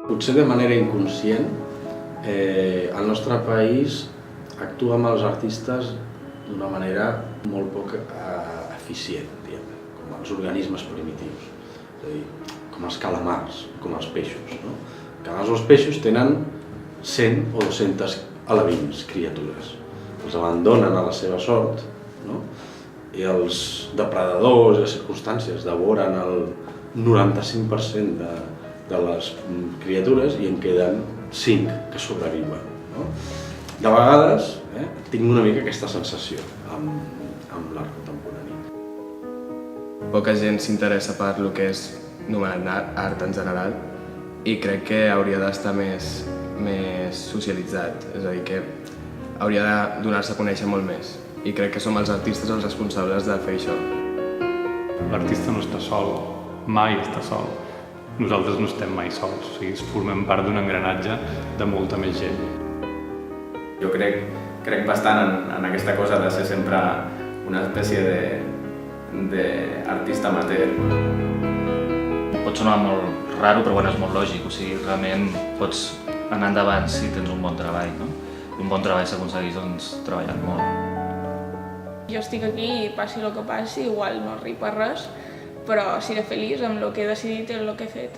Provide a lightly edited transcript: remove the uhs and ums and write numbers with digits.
Potser de manera inconscient, el nostre país actua amb els artistes d'una manera molt poc eficient, com els organismes primitius, és a dir, com els calamars, com els peixos. No? Que a vegades els peixos tenen 100 o 200 alevins, criatures. Els abandonen a la seva sort, no? I els depredadors i les circumstàncies devoren el 95% de les criatures i en queden 5 que sobreviuen. No? De vegades tinc una mica aquesta sensació amb l'art contemporani. Poca gent s'interessa per lo que és anomenat art en general i crec que hauria d'estar més socialitzat, és a dir, que hauria de donar-se a conèixer molt més i crec que som els artistes els responsables de fer això. L'artista no està sol, mai està sol. Nosaltres no estem mai sols, o sigui, formem part d'un engranatge de molta més gent. Jo crec bastant en aquesta cosa de ser sempre una espècie d'artista amateur. Pot sonar molt raro, però bueno, és molt lògic, o sigui, realment pots anar endavant si tens un bon treball, no? I un bon treball s'aconsegueix doncs, treballant molt. Jo estic aquí i passi el que passi, igual no arribo a res, però seré feliç amb el que he decidit i el que he fet.